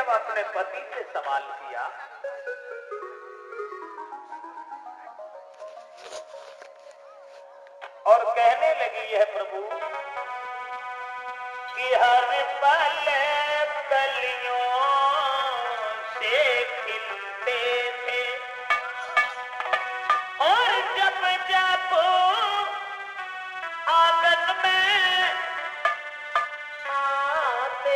जब अपने पति से सवाल किया, और कहने लगी है प्रभु कि हर पल कलियों से खिलते थे, और जब जब आंगन में आते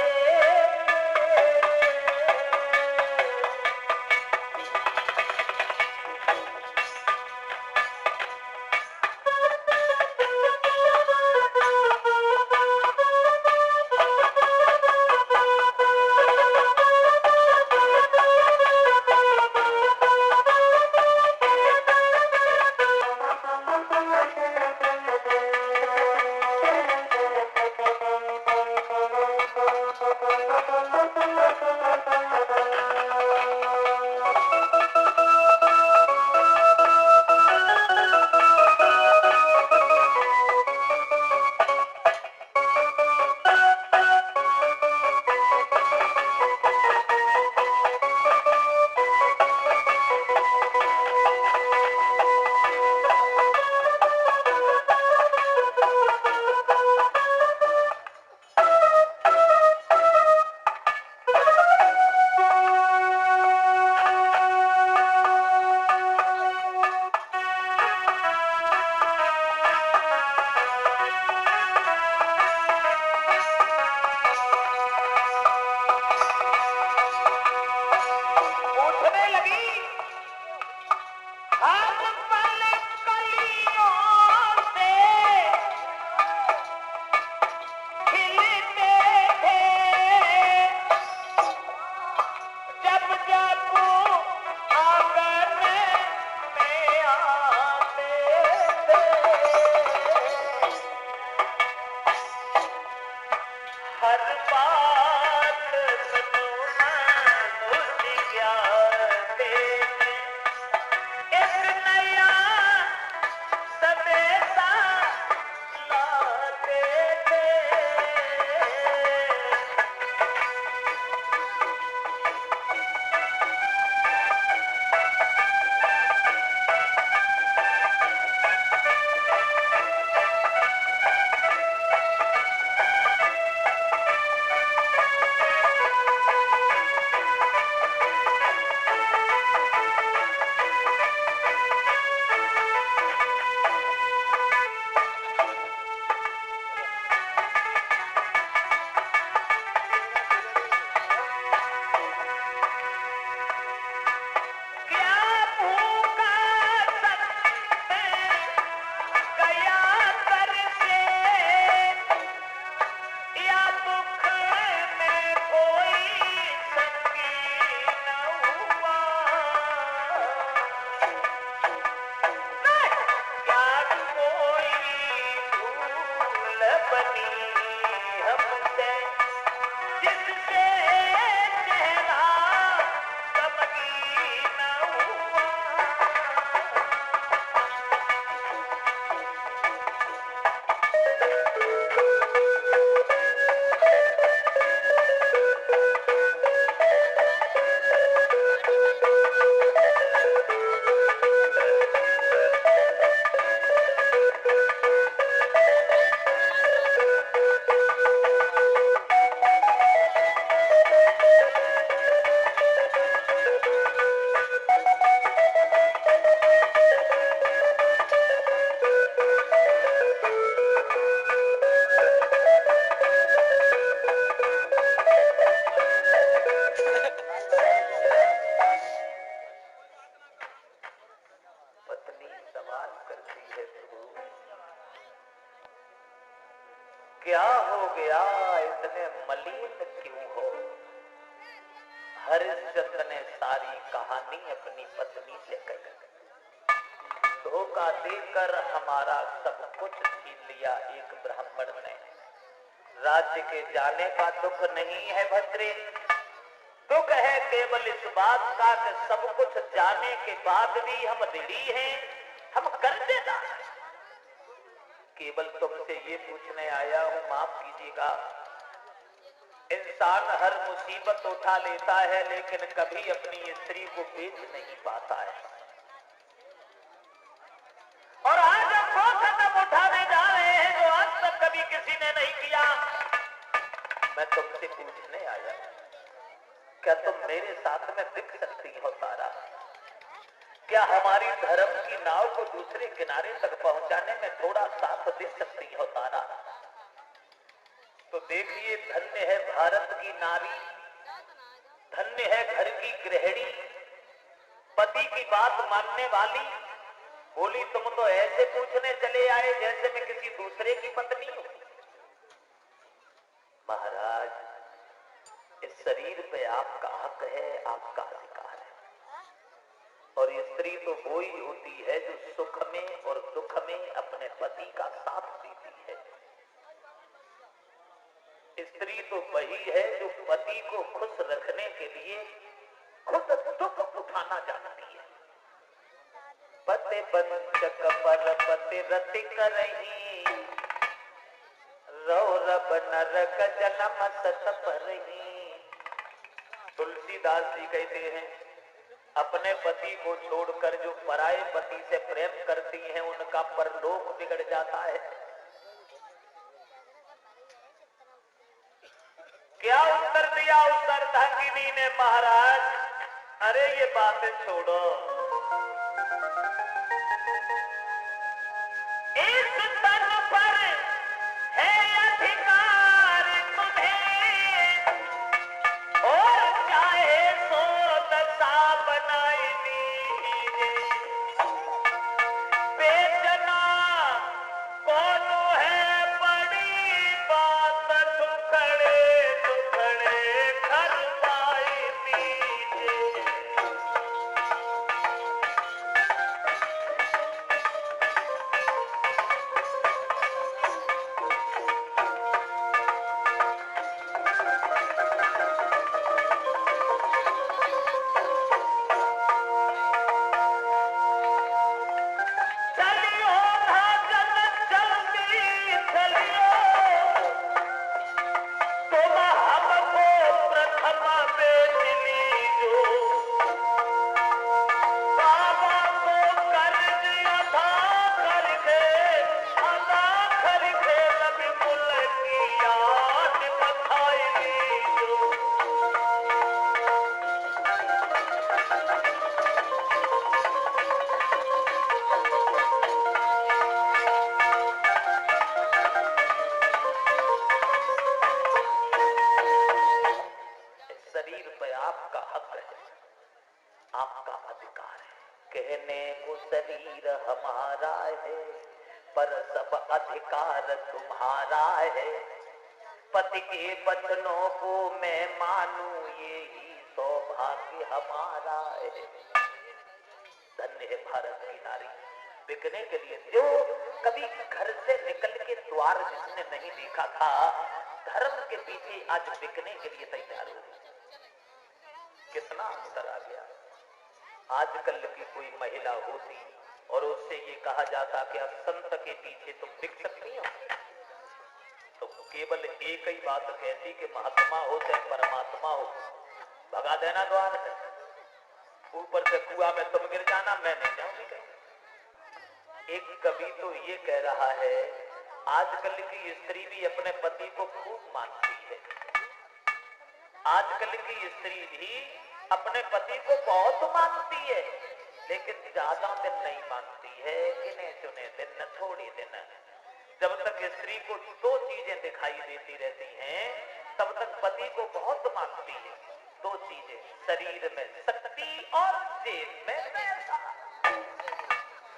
क्या हो गया, इतने मलिन क्यों हो? हरिश्चंद्र ने सारी कहानी अपनी पत्नी से कही। धोखा देकर हमारा सब कुछ छीन लिया एक ब्राह्मण ने। राज्य के जाने का दुख नहीं है भद्रे, दुख है केवल इस बात का कि सब कुछ जाने के बाद भी हम ऋणी हैं, हम कर्जदार हैं। केवल तुमसे ये पूछने आया हूं, माफ कीजिएगा, इन इंसान हर मुसीबत उठा लेता है लेकिन कभी अपनी स्त्री को बेच नहीं पाता है। और आज हम वो कदम उठाने जा रहे हैं जो आज तक कभी किसी ने नहीं किया। मैं तुमसे पूछने आया, क्या तुम मेरे साथ में दिख सकती हो तारा? क्या हमारी धर्म की नाव को दूसरे किनारे तक पहुंचाने में थोड़ा साथ दे सकती हो तारा? तो देखिए, धन्य है भारत की नारी, धन्य है घर की गृहिणी, पति की बात मानने वाली। बोली तुम तो ऐसे पूछने चले आए जैसे मैं किसी दूसरे की पत्नी हूं। महाराज, इस शरीर पे आपका हक है, आपका अधिकार है। और स्त्री तो वो ही होती है जो सुख में और दुख में अपने पति का साथ देती है। स्त्री तो वही है जो पति को खुश रखने के लिए खुद दुख उठाना जानती है। पति बंचक पर पति रति करही, रौरब नरक जन्म सत परही। तुलसीदास जी कहते हैं, अपने पति को छोड़कर जो पराये पति से प्रेम करती हैं उनका परलोक बिगड़ जाता है। क्या उत्तर दिया उस अर्धांगिनी ने? महाराज, अरे ये बातें छोड़ो, इस तन पर है अधिकार तुम्हें, और चाहे सो दशा बनाई दीजिए। बेचना कौन है बड़ी बात, टुकड़े घर पाई दीजिए। चलियो भागल जल्दी चलियो, तुम हमको प्रथम बेच लीजो। बाबा को कर्ज अदा करके नबी मुल की याद बधाई लीजो। शरीर पे आपका हक है, आपका अधिकार है। कहने को शरीर हमारा है, पर सब अधिकार तुम्हारा है। पति के वचनों को मैं मानूं, ये ही सौभाग्य हमारा है। धन्य है भारत की नारी, बिकने के लिए जो कभी घर से निकल के द्वार जिसने नहीं देखा था, धर्म के पीछे आज बिकने के लिए तैयार हो गई। कितना अंतर आ गया। आजकल की कोई महिला होती और उससे ये कहा जाता कि अब संत के पीछे तुम बिक सकती हो, तो केवल एक ही बात कहती कि महात्मा हो चाहे परमात्मा हो, भगा देना द्वार है। ऊपर से कुआं में तुम गिर जाना, मैं नहीं जाऊंगी कहीं। एक कवि तो ये कह रहा है, आजकल की स्त्री भी अपने पति को खूब मानती है। आजकल की स्त्री भी अपने पति को बहुत मानती है, लेकिन ज्यादा दिन नहीं मानती है, गिने चुने दिन, थोड़ी दिन। जब तक स्त्री को दो चीजें दिखाई देती रहती हैं, तब तक पति को बहुत मानती है। दो चीजें, शरीर में शक्ति और जेब में पैसा,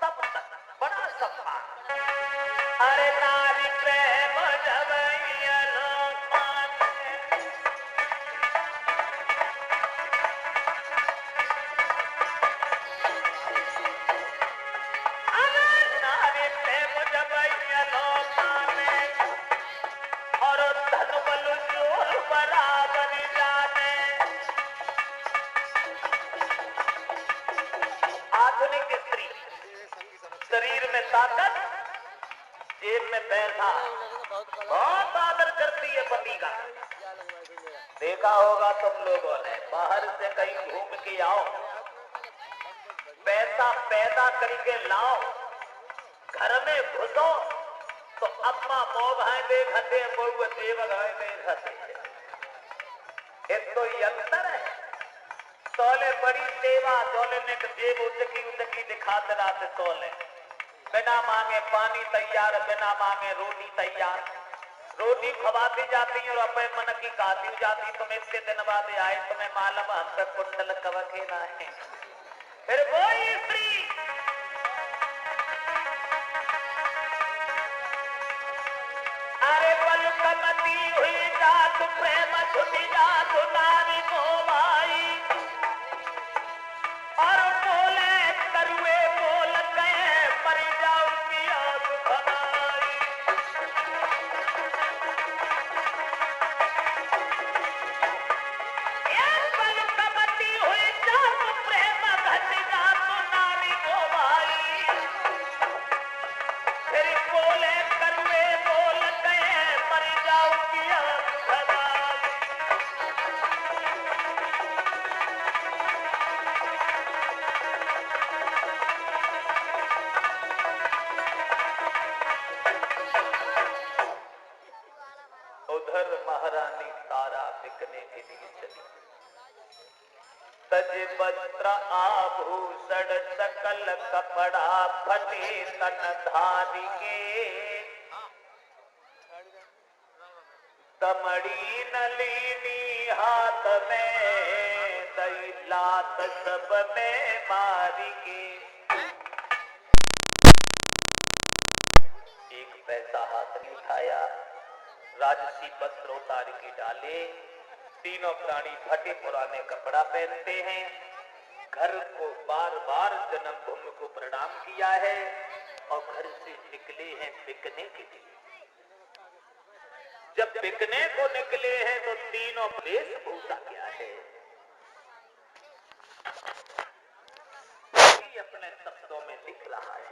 तब तक बड़ा सम्मान। अरे नारी प्रेम जब और धन बल जोर बराबर जाने। आधुनिक स्त्री शरीर में ताकत, जेब में पैसा, बहुत आदर करती है पति का। देखा होगा तुम लोगों ने, बाहर से कहीं घूम के आओ, पैसा पैदा करके लाओ, घर में घुसो तो अम्मा मोबाइल देखते बहु देवग देखते, एक तो यंत्र है। तोले बड़ी सेवा, तोले ने जेब उचकी उचकी दिखाते रहते, तोले बिना मांगे पानी तैयार, बिना मांगे रोटी तैयार, रोटी खवाती जाती और अपने मन की गाती जाती। तुम इसके दिन बाद आए, तुम्हें मालूम हम पे कुंडल कवके ना है। फिर वो स्त्री अरे पलकमती हुई जात प्रेम छुटी जात नारी को भाई, और बोले करुए बोल गए मरी जाऊ की आग भगाई। पलकमती हुई जात प्रेम घट जात नारी को भाई, फिर बोले करुए बोल गए मरी जाऊ की आग भगाई। उधर महारानी तारा बिकने के लिए चली। तज वस्त्र आभूषण सकल कपड़ा फटे तन धारी के, कमड़ी नलिनी हाथ में दई लात सब में मारी के। एक पैसा हाथ में उठाया, राजसी वस्त्र उतार के डाले। तीनों प्राणी फटे पुराने कपड़ा पहनते हैं, घर को बार बार जन्मभूमि को प्रणाम किया है और घर से निकले हैं बिकने के लिए। जब बिकने को निकले हैं तो तीनों वेशभूषा क्या है, अपने शब्दों में लिख रहा है।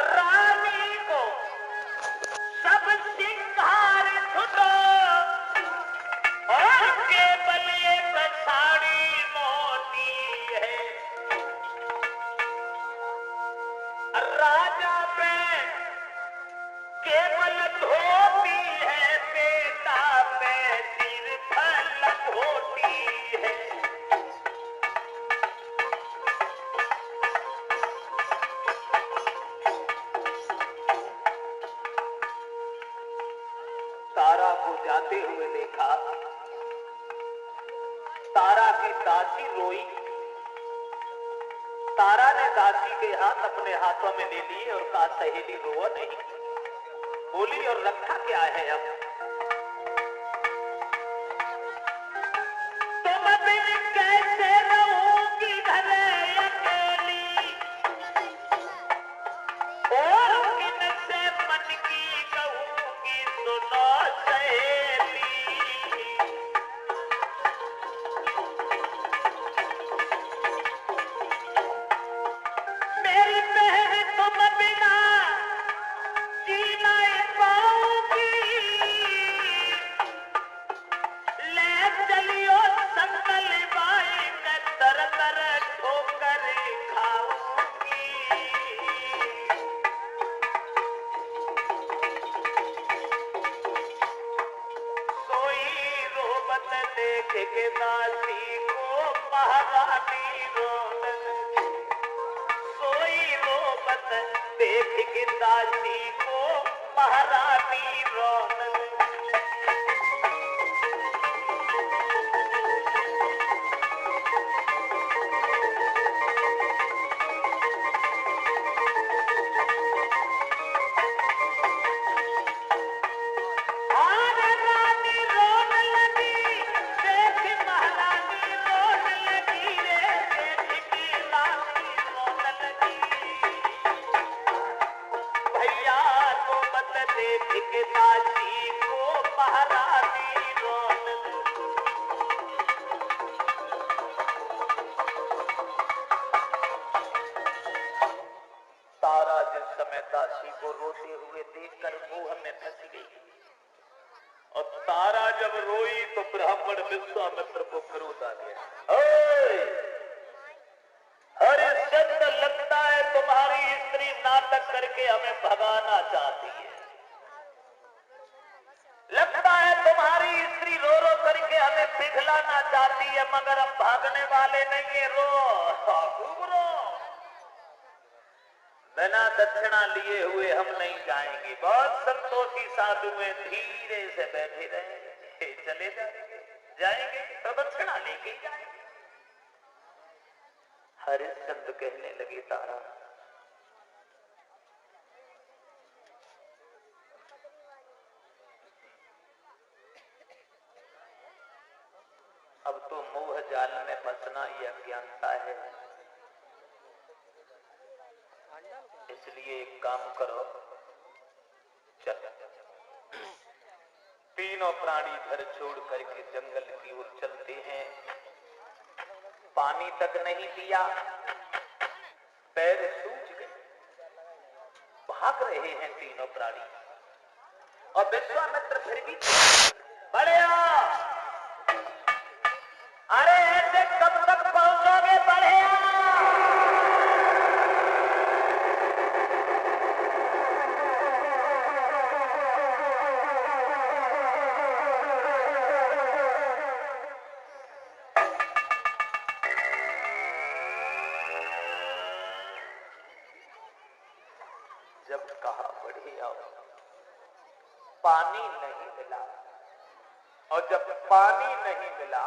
रानी को सब सिंगार छुटो और केवल एक साड़ी मोती है। राजा पे केवल धोती है, बेटा पे सिर फल धोती है। तारा को जाते हुए देखा, तारा की दासी रोई। तारा ने दासी के हाथ अपने हाथों में ले लिए और कहा, सहेली रो नहीं। बोली, और रखा क्या है अब? तुम बिन कैसे रहूंगी घर अकेली, और किन से मन की कहूंगी सुनो सहेली। मेरी बहन तुम बिना जी नहीं पाऊंगी, ले चलियो संगल बाई मैं तर तर ठोकर खाऊंगी। रोबत देख के दासी को महारानी रोने लगी। सोई रोबत देख के दासी को महारानी रोने लगी। तारा जिस समय दासी को रोते हुए देखकर मोह में फंस गई, और तारा जब रोई तो ब्राह्मण विश्वामित्र को क्रोध आ गया। हरिश्चंद्र, लगता है तुम्हारी स्त्री नाटक करके हमें भगाना चाहती है, लगता है तुम्हारी स्त्री रो रो करके हमें पिघलाना चाहती है, मगर हम भागने वाले नहीं है, रो खूब रो, बिना दक्षिणा लिए हुए हम नहीं जाएंगे। बहुत संतोषी साधु में धीरे से बैठे रहेंगे, चले जाएंगे तो दक्षिणा लेके ही जाएंगे। हरिश्चंद्र कहने लगे, तारा अब तो मोह जाल में फंसना ही अज्ञानता है, इसलिए एक काम करो, चल तीनों प्राणी घर छोड़ करके जंगल की ओर चलते हैं। पानी तक नहीं पिया, पैर सूज गए, भाग रहे हैं तीनों प्राणी, और विश्वामित्र फिर भी बढ़िया, अरे ऐसे कब तक पहुंचोगे, बढ़िया। जब कहा बढ़िया, पानी नहीं मिला, और जब पानी नहीं मिला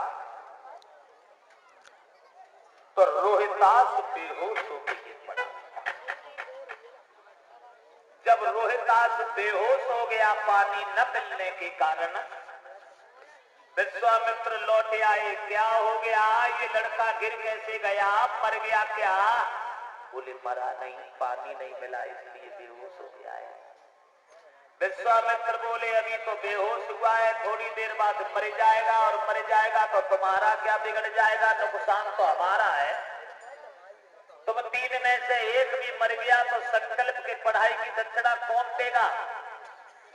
तो रोहितास बेहोश होकर पड़ा। जब रोहितास बेहोश हो गया पानी न मिलने के कारण, विश्वामित्र लौट आए। क्या हो गया, ये लड़का गिर कैसे गया, मर गया क्या? बोले मरा नहीं, पानी नहीं मिला इसलिए बेहोश हो गया है। विश्वामित्र बोले अभी तो बेहोश हुआ है, थोड़ी देर बाद मर जाएगा, और मर जाएगा तो तुम्हारा क्या बिगड़ जाएगा, नुकसान तो हमारा है। तुम तीन में से एक भी मर गया तो संकल्प की पढ़ाई की दक्षिणा कौन देगा?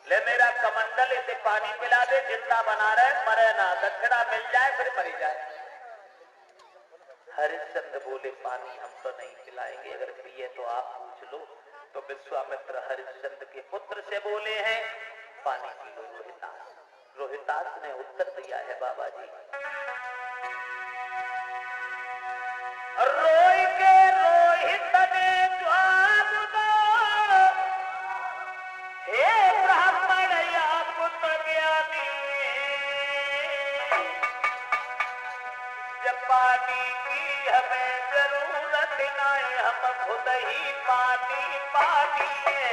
ले मेरा कमंडल, इसे पानी पिला दे, जिंदा बना रहे, मरे ना, दक्षिणा मिल जाए फिर मर जाए। हरिश्चंद्र बोले पानी हम तो नहीं पिलाएंगे, अगर पिए तो आप पूछ लो। तो विश्वामित्र हरिश्चंद्र के पुत्र से बोले हैं पानी पी लो रोहितास। रोहितास ने उत्तर दिया है बाबा जी, रोई के रोहित ने जवाब दो, हे ब्राह्मण या पुत्र ज्ञानी, जब पानी की हमें जरूरत नहीं, हम खुद ही पानी पानी है।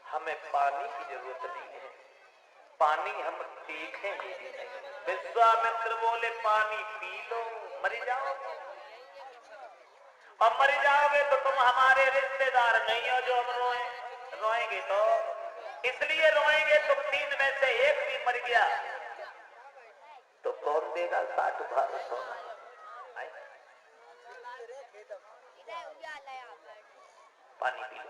हमें पानी की जरूरत नहीं है, पानी हम देखेंगे भी नहीं। विश्वामित्र बोले पानी पी लो, मर जाओ, और मर जाओगे तो तुम हमारे रिश्तेदार नहीं हो जो हम रोएंगे तो, इसलिए रोएंगे। तुम तीन में से एक भी मर गया तो कौन देगा 60 भार सोना? पानी पी लो।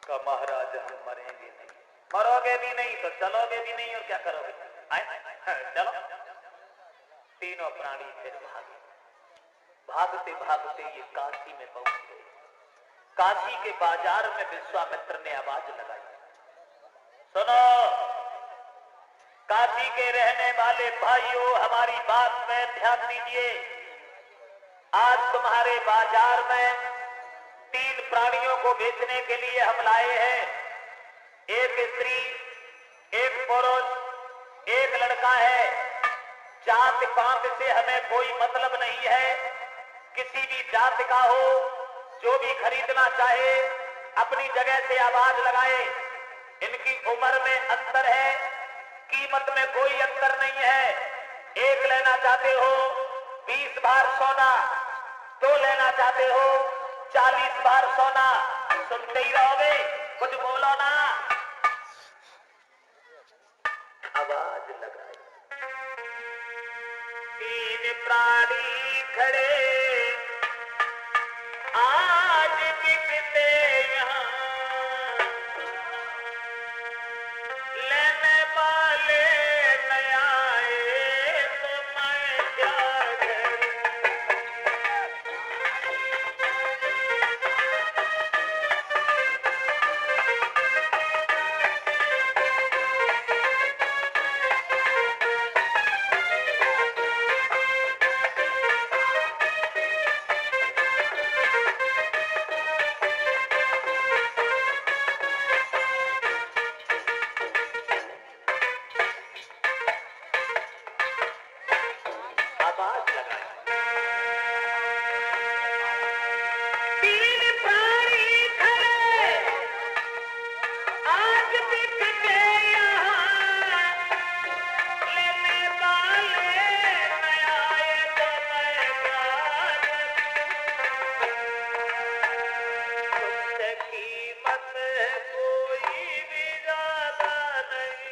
का महाराज हम मरेंगे नहीं, मरोगे भी नहीं तो चलोगे भी नहीं, और क्या करोगे? चलो। तीनों प्राणी फिर भागे, भागते भागते ये काशी में पहुंच गए। काशी के बाजार में विश्वामित्र ने आवाज लगाई, सुनो काशी के रहने वाले भाइयों, हमारी बात में ध्यान दीजिए। आज तुम्हारे बाजार में 3 प्राणियों को बेचने के लिए हम लाए हैं। एक स्त्री, एक पुरुष, एक लड़का है। जात पात से हमें कोई मतलब नहीं है। किसी भी जात का हो, जो भी खरीदना चाहे अपनी जगह से आवाज लगाए। इनकी उम्र में अंतर है, कीमत में कोई अंतर नहीं है। एक लेना चाहते हो 20 बार सोना, 2 लेना चाहते हो 40 बार सोना। सुनते ही रहोगे, कुछ बोलो ना। आवाज लगाई। 3 प्राणी खड़े आज बिकते यहाँ, लेने वाले न आए तो मैं क्या करूं। आवाज लगाई। 3 प्राणी खड़े आज बिकते यहाँ, लेने वाले न आए तो मैं क्या करूं। तुमसे कीमत कोई भी ज्यादा नहीं।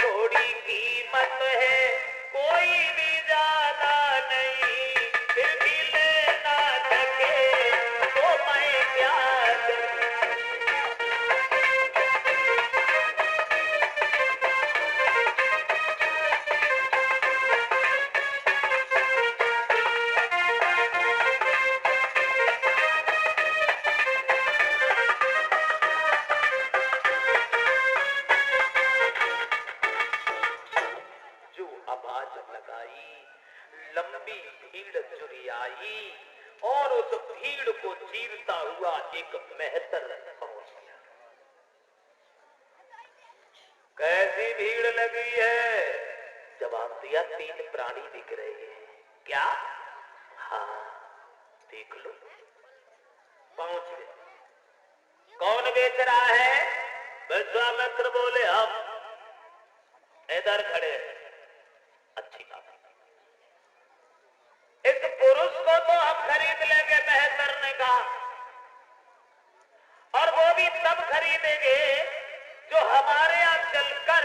थोड़ी कीमत है, कोई भी ज्यादा नहीं। फिर भी लेना सके तो मैं क्या करूं। जो आवाज लगाई, लंबी भीड़ जुड़ी आई और उस भीड़ को चीरता हुआ एक मेहतर पहुंच गया। कैसी भीड़ लगी है? जवाब दिया, 3 प्राणी दिख रहे हैं। क्या? हाँ, देख लो। पहुंच गए। कौन बेच रहा है? विश्वामित्र बोले, हम इधर खड़े हैं। अच्छी बात है। इस पुरुष को तो हम खरीद लेंगे, मेहतर ने कहा, और वो भी तब खरीदेंगे जो हमारे यहां चलकर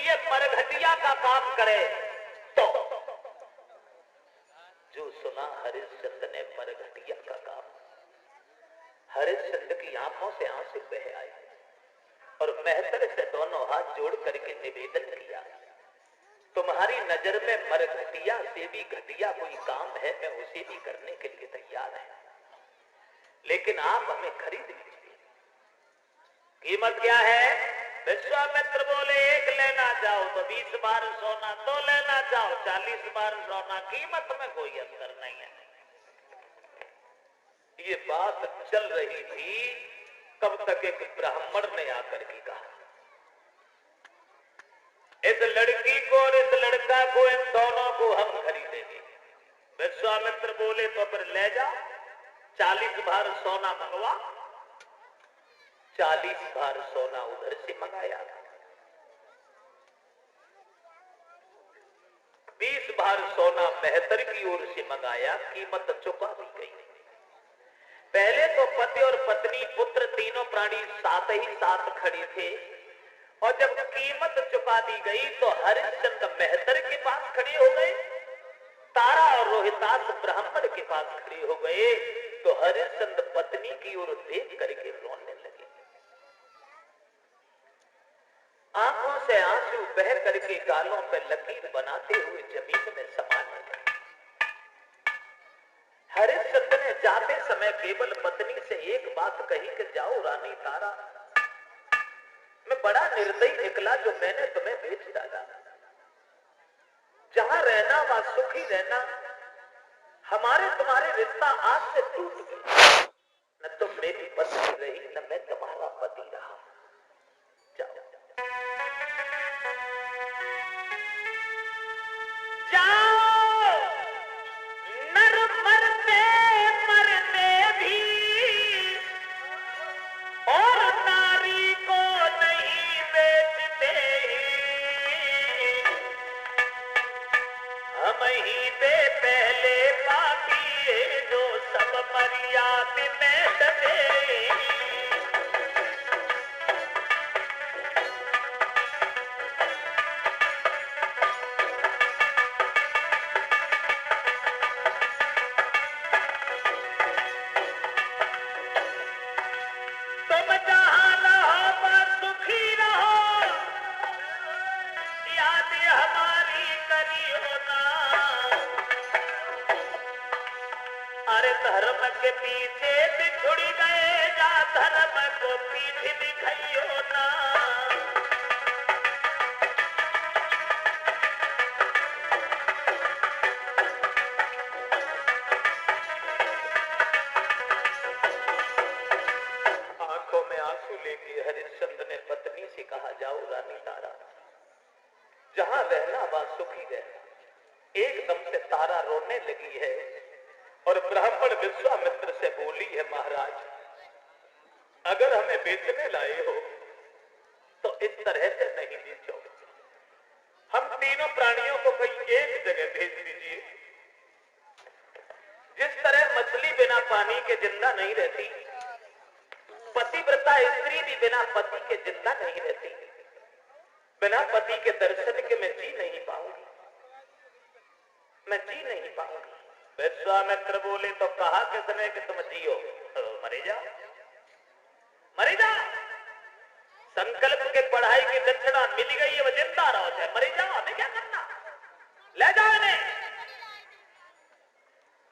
ये मरघटिया का काम करे। तो जो सुना हरिश्चंद्र ने मरघटिया का काम, हरिश्चंद्र की आंखों से आंसू बह आए और मेहतर से दोनों हाथ जोड़ करके निवेदन किया, तुम्हारी नजर में मरघटिया से भी घटिया कोई काम है, मैं उसे भी करने के लिए तैयार है, लेकिन आप हमें खरीद लीजिए। कीमत क्या है? विश्वामित्र बोले, 1 लेना चाहो तो 20 बार सोना, 2 लेना चाहो 40 बार सोना, कीमत में कोई अंतर नहीं है। ये बात चल रही थी, तब तक एक ब्राह्मण ने आकर के कहा, इस लड़की को और इस लड़का को, इन दोनों को हम खरीदेंगे। विश्वामित्र बोले, तो फिर ले जा, 40 बार सोना मंगवा। 40 बार सोना उधर से मंगाया, 20 बार सोना मेहतर की ओर से मंगाया। कीमत चुका दी गई। पहले तो पति और पत्नी, पुत्र, तीनों प्राणी साथ ही साथ खड़े थे, और जब कीमत चुका दी गई तो हरिश्चंद्र मेहतर के पास खड़े हो गए, तारा और रोहितास ब्राह्मण के पास खड़े हो गए। तो हरिश्चंद्र पत्नी की ओर देख करके रोने लगे, आंखों से आंसू बह करके गालों पर लकीर बनाते हुए जमीन में समाने लगे। हरिश्चंद्र ने जाते समय केवल पत्नी से एक बात कही कि जाओ रानी तारा, मैं बड़ा निर्दयी निकला जो मैंने तुम्हें बेच डाला। जहां रहना वहां सुखी रहना, हमारे तुम्हारे रिश्ता आज से टूट गया। न तुम मेरी पत्नी रही न मैं तुम्हारा पति रहा। जाओ जाओ, नर मरते मरते भी और नारी को नहीं बेचते, हम ही दे पहले पापी जो सब मर्याद में डटे। तुम जहां रहो बस सुखी रहो, याद हमारी करियो ना। अरे धर्म के पीछे बिछुड़ गए जा, धर्म को पीठ दिखाइयो ना। आंखों में आंसू लेके हरिश्चंद्र ने पत्नी से कहा, जाओ रानी तारा, जहां रहना वहां सुखी रहना। एकदम से तारा रोने लगी है और ब्राह्मण विश्वामित्र से बोली है, महाराज अगर हमें बेचने लाए हो तो इस तरह से नहीं बेचो। हम तीनों प्राणियों को कहीं एक जगह भेज दीजिए। जिस तरह मछली बिना पानी के जिंदा नहीं रहती, पतिव्रता स्त्री भी बिना पति के जिंदा नहीं रहती। बिना पति के दर्शन के मैं जी नहीं पाऊंगी, मैं जी नहीं पाऊंगी। विश्वामित्र बोले, तो कहा किसने कि तुम जियो? तो मरे जा, मरे जा। संकल्प के पढ़ाई की दक्षिणा मिल गई है, वो जिंदा रहो चाहे मरे जाओ, हमें क्या करना, ले जाओ इन्हें।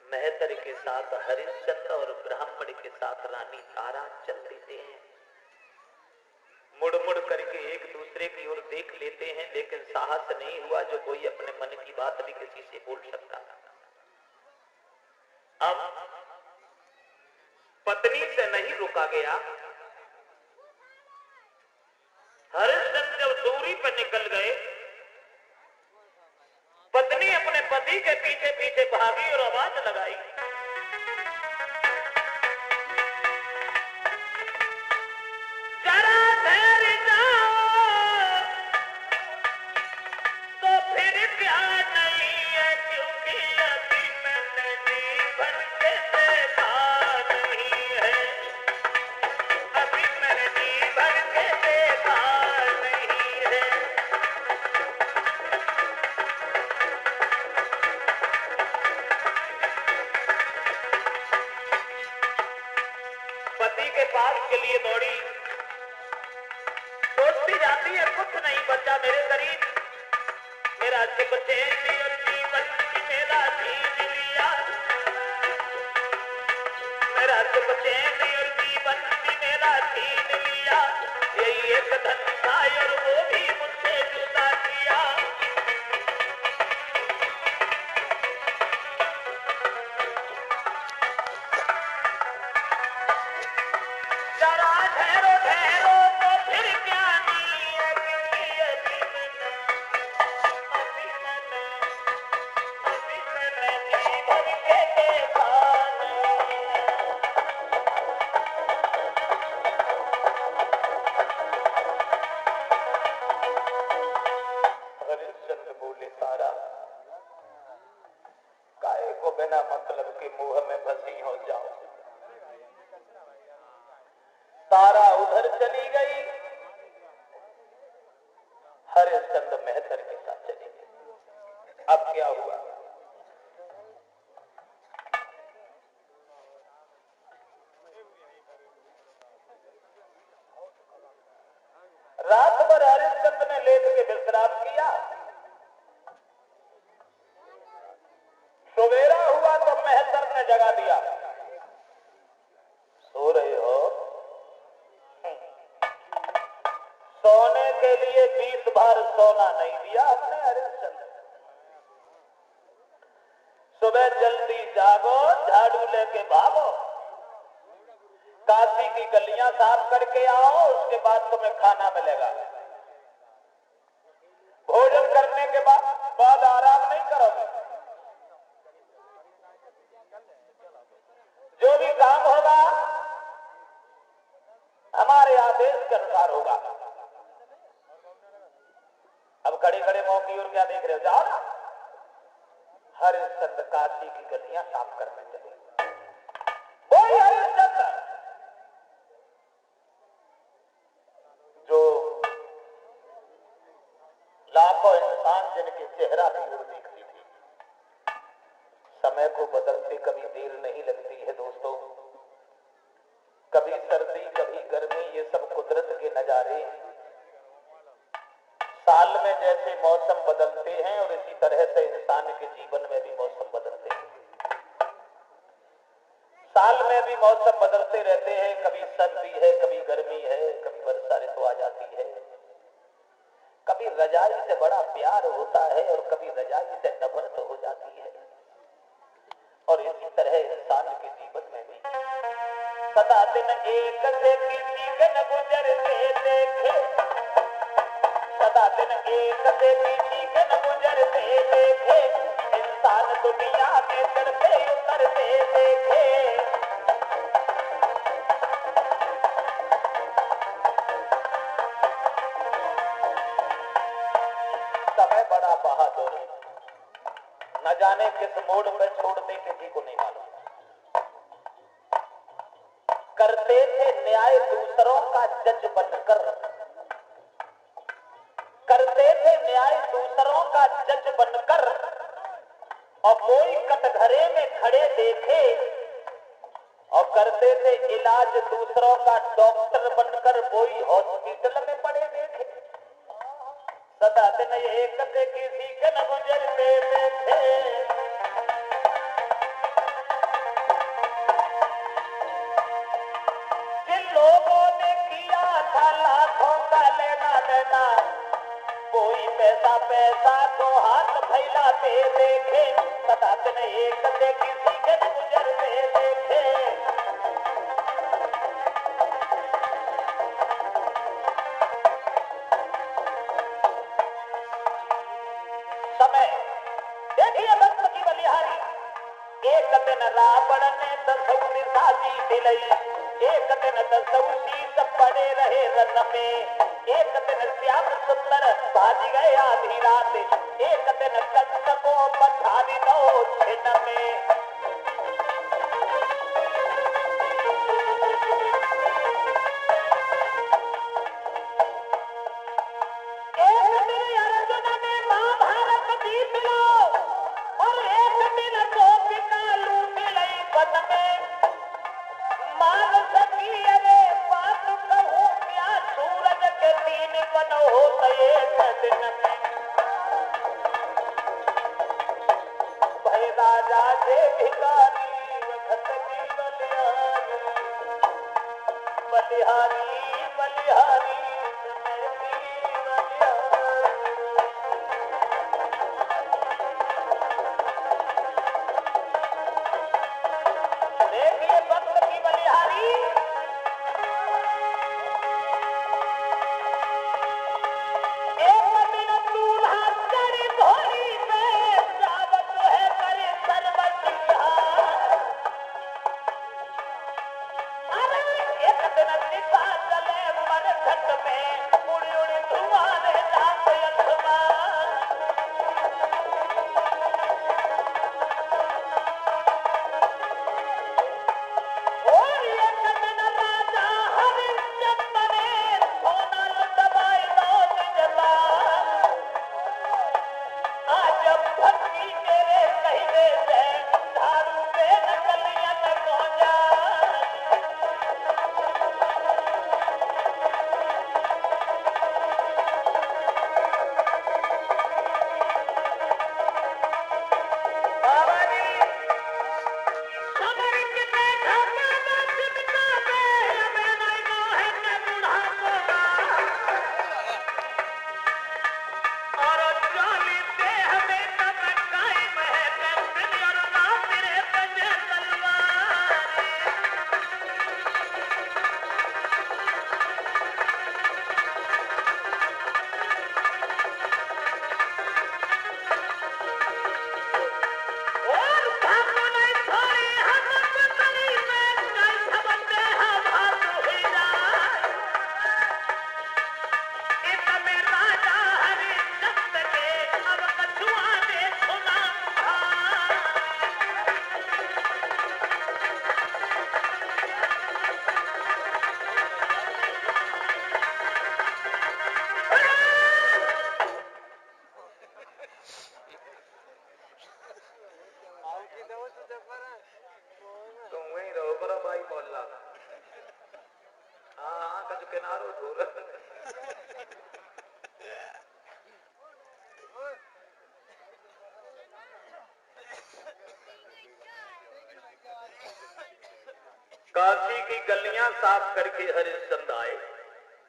मेहतर के साथ हरिश्चंद्र और ब्राह्मण के साथ रानी तारा चल देते हैं। मुड़ मुड़ करके एक दूसरे की ओर देख लेते हैं, लेकिन साहस नहीं हुआ जो कोई अपने मन की बात भी किसी से बोल सकता। अब पत्नी से नहीं रुका गया। हरिश्चंद्र जब दूरी पर निकल गए, पत्नी अपने पति के पीछे पीछे भागी और आवाज लगाई, जरा ठहर जाओ, तो फिर प्यार नहीं है, क्योंकि अभी मैंने जी भर के देखा नहीं है, अभी मैंने जी भर के देखा नहीं है। पति के पास के लिए दौड़ी, सोचती जाती है कुछ नहीं बचा मेरे करीब, मेरा सुख चैन और जीवन मेरा छीन लिया, मेरा सुख चैन और जीवन मेरा छीन लिया। यही एक धन था और वो भी मुझसे जुदा किया। जरा ठहरो ठहरो, तो फिर क्या नहीं है, क्योंकि अभी मैंने जी भर के देखा नहीं है। हरिश्चंद्र बोले, तारा काहे को बिना मतलब के मुंह में फंसी हो जाओ। तारा उधर चली गई, हरिश्चंद्र मेहतर के साथ चली गई। अब क्या हुआ? रात भर हरिश्चंद्र ने लेट के विश्राम किया। सवेरा हुआ तो मेहतर ने जगा दिया। सो रहे हो? सोने के लिए 20 बार सोना नहीं दिया हमने हरिश्चंद्र। सुबह जल्दी जागो, झाड़ू लेके भागो, काशी की गलियां साफ करके आओ, उसके बाद तुम्हें खाना मिलेगा। भोजन करने के बाद आराम नहीं करोगे। जो भी काम होगा हमारे आदेश के अनुसार होगा। अब खड़े खड़े मुंह की ओर क्या देख रहे हो? जाओ ना, हरिश्चंद्र काशी की गलियां साफ करने चले। वही हरिश्चंद्र जो लाखों इंसान जिनके चेहरा की ओर देखती थी। समय को बदलते कभी देर नहीं लगती है दोस्तों। कभी सर्दी कभी गर्मी, ये सब कुदरत के नजारे। साल में जैसे मौसम बदलते हैं और इसी तरह से इंसान के जीवन में भी मौसम बदलते हैं। साल में भी मौसम बदलते रहते हैं। कभी सर्दी है, कभी गर्मी है, कभी वर्षा ऋतु आ जाती है। कभी रजाई से बड़ा प्यार होता है और कभी रजाई से नफरत हो जाती है। और इसी तरह इंसान के जीवन में भी सदा दिन एक से किसी दिन गुजरते देखे, सदा दिन एक से किसी दिन गुजरते देखे, इंसान दुनिया में चढ़ते उतरते देखे। समय बड़ा बहादुर है, न जाने किस मोड़ में छोड़ दे किसी को नहीं मालूम। करते थे न्याय दूसरों का जज बनकर, करते थे न्याय दूसरों का जज बनकर, और कोई कटघरे में खड़े देखे, और करते थे इलाज दूसरों का डॉक्टर बनकर, कोई हॉस्पिटल में पड़े देखे। सदा दिन एक से किसी के न गुजरते देखे। जिन लोगों ने किया था लाखों का लेना देना, कोई पैसा पैसा को हाथ फैलाते देखे। सदा दिन एक से किसी के न गुजरते देखे। समय देखिए भक्त की बलिहारी। एक दिन रावण ने दसऊ निशाची दिलई, एक दिन दसऊ शीश पड़े रहे रन में, एक दिन श्याम सुंदर भाज गए आधी रात, एक दिन कंस को पठारी दो छिन में। एक दिन अर्जुन ने महाभारत जीत लो, और एक दिन गोपिका लूट लई वन में। मान सकी अरे बात कहूँ क्या, सूरज के 3 वन होते एक दिन में। भय राजा से भिखारी वखत की बलिहारी, बलिहारी बलिहारी देखिए भक्त की बलिहारी। एक दिन दूल्हा चढ़ी घोड़ी पे, जावत है करे सर्वसिहार। अरे एक दिन सीता चले मन घट तुम वही रहो करो भाई मोहल्ला। हाँ कच किनारो दूर। काशी की गलियां साफ करके हरिश्चंद्र आए।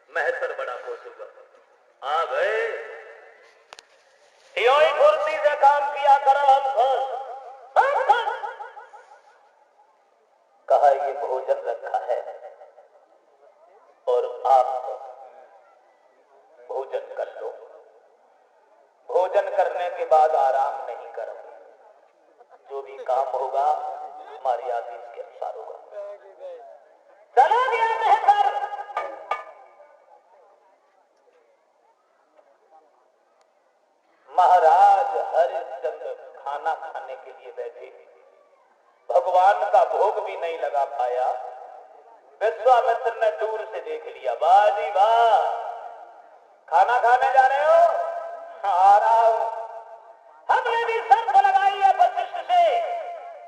महतर बड़ा खुश हुआ। आ गए फुर्ती से काम किया करो हम। कहा ये भोजन रखा है और आप भोजन कर लो। भोजन करने के बाद आराम नहीं करोगे। जो भी काम होगा हमारी आदेश के अनुसार होगा। चला गया महतर। महाराज हरिश्चंद्र खाना खाने के लिए बैठे। भगवान का भोग भी नहीं लगा पाया। विश्वामित्र ने दूर से देख लिया। वाह जी वाह, खाना खाने जा रहे हो? आ रहा हूं। हमने भी शर्त लगाई है वशिष्ठ से,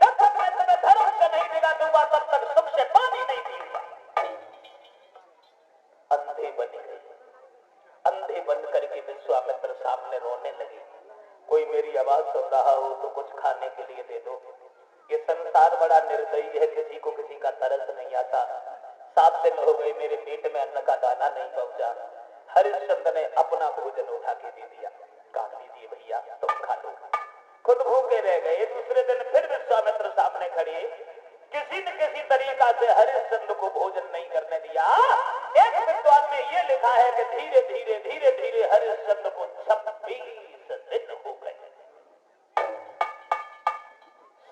जब तक मैं तुम्हें धर्म से नहीं दिला दूंगा तब तक सुख से पानी नहीं पीऊंगा। अंधे बन गए। अंधे बन करके विश्वामित्र सामने रोने लगे। कोई मेरी आवाज सुन रहा हो तो कुछ खाने के लिए दे दो। ये संसार बड़ा निर्दयी है, किसी को किसी का तरस नहीं आता। 7 दिन हो गए मेरे पेट में अन्न का दाना नहीं पहुंचा। हरिश्चंद्र ने अपना भोजन उठा के दे दिया। कहा दीजिए भैया तुम खा लो। खुद भूखे रह गए। दूसरे दिन फिर विश्वामित्र सामने खड़े। किसी न किसी तरीका से हरिश्चंद्र को भोजन नहीं करने दिया। एक विद्वान में ये लिखा है कि धीरे धीरे धीरे धीरे हरिश्चंद्र को 26 दिन हो गए।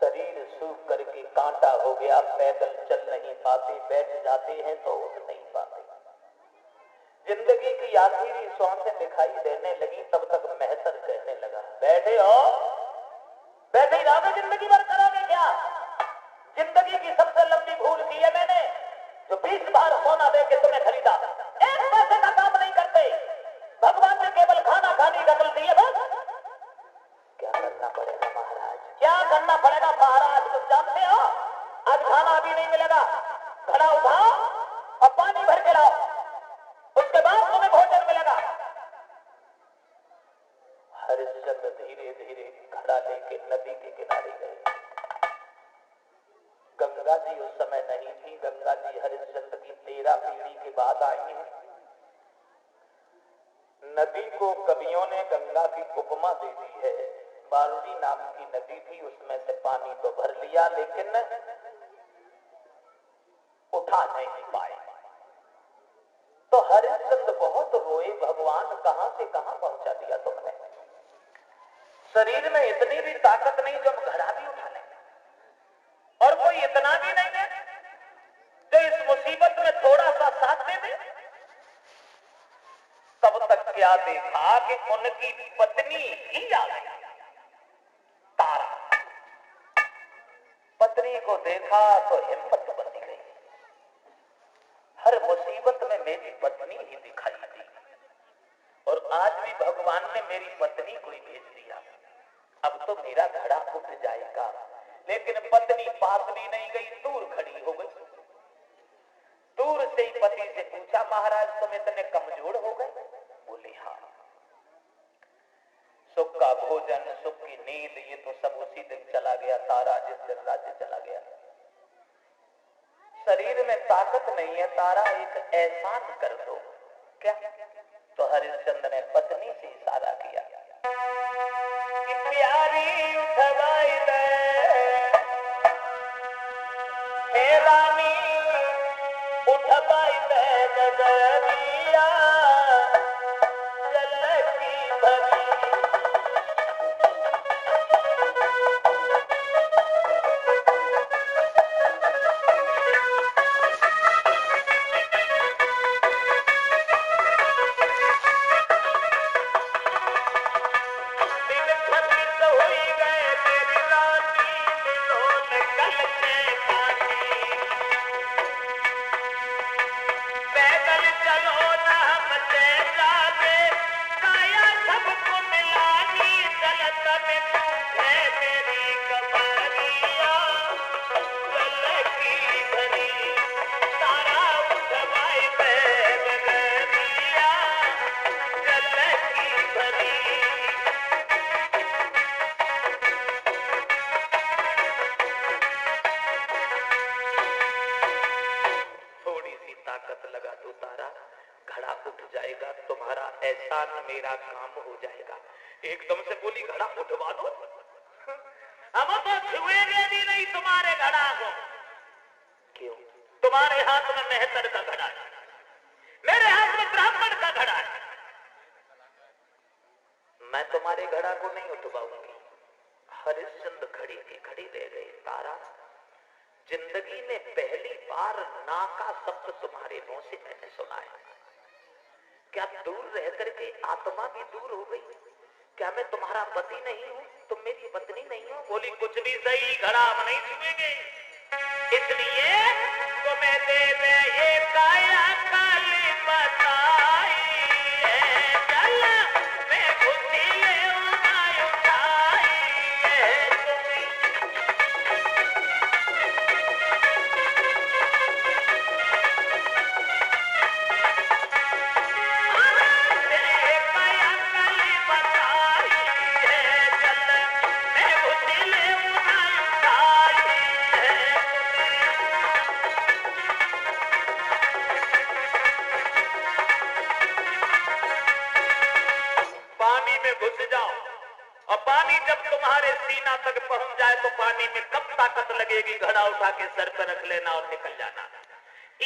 शरीर सूख करके कांटा हो गया। पैदल चल नहीं पाते, बैठ जाते हैं तो उठ नहीं पाते। जिंदगी की आखिरी सांसें दिखाई देने लगी। तब तक महतर कहने लगा, बैठे हो? बैठे ही रहोगे? जिंदगी भर करोगे क्या? जिंदगी की सबसे लंबी भूल की है मैंने, जो 20 बार सोना दे के तुम्हें खरीदा। एक पैसे का काम नहीं करते। भगवान ने केवल खाना खाने का बल दिया बस। क्या करना पड़ेगा महाराज? क्या करना पड़ेगा महाराज? तुम जानते हो आज खाना अभी नहीं मिलेगा। घड़ा उठाओ और पानी भर के लाओ, उसके बाद तुम्हें भोजन मिलेगा। हरिश्चंद्र धीरे धीरे घड़ा लेके नदी के किनारे गए। गंगा जी उस समय नहीं थी। गंगा जी हरिश्चंद्र की 13 पीढ़ी के बाद आई है। नदी को कवियों ने गंगा की उपमा दे दी है। बारुणी नाम की नदी थी, उसमें से पानी तो भर लिया लेकिन उठा नहीं पाए। तो हरिश्चंद्र बहुत रोए, भगवान कहां से कहां पहुंचा दिया तुमने। शरीर में इतनी भी ताकत नहीं जो घड़ा भी उठा ले, और कोई इतना भी नहीं है जो इस मुसीबत में थोड़ा सा साथ दे दे। तब तक क्या देखा कि उनकी पत्नी ही आ गई। तारा पत्नी को देखा तो हिम्मत बन गई। हर मुसीबत में मेरी पत्नी ही दिखाई दी, और आज भी भगवान ने मेरी पत्नी को ही भेज दिया। अब तो मेरा घड़ा उठ जाएगा। लेकिन पत्नी पास भी नहीं गई, दूर खड़ी हो गई। दूर से ही पति से पूछा, महाराज तुम इतने कमजोर हो गए? बोले हाँ। सुख का भोजन, सुख की नींद, ये तो सब उसी दिन चला गया। तारा जिस दिन राज्य चला गया। शरीर में ताकत नहीं है। तारा एक एहसान कर दो। क्या? तो हरिश्चंद्र ने पत्नी से इशारा किया कि प्यारी उठवाई दे, हे रानी उठवाई दे नजरिया जल की भरी। पैदल चलो साथ मेरा काम हो जाएगा। एकदम से बोली घड़ा उठवा दो। हम तो छुएंगे भी नहीं तुम्हारे घड़ा को। क्यों? तुम्हारे हाथ में मेहतर का घड़ा है, मेरे हाथ में ब्राह्मण का घड़ा है। मैं तुम्हारे घड़ा को नहीं उठवाऊंगी। हरिश्चंद्र खड़ी की खड़ी रह गई। तारा, जिंदगी में पहली बार ना का शब्द तुम्हारे मुंह से मैंने सुना है। क्या दूर रह करके आत्मा भी दूर हो गई? क्या मैं तुम्हारा पति नहीं हूँ? तुम मेरी पत्नी नहीं हो? बोली कुछ भी सही, घड़ा हम नहीं छुएंगे। इसलिए तुम्हें देवे ये काया काली बताई है। चल मैं खुशी ले उठाई है तुम्हें। पानी में घुस जाओ और पानी जब तुम्हारे सीना तक पहुंच जाए तो पानी में कब ताकत लगेगी, घड़ा उठा के सर पर रख लेना और निकल जाना।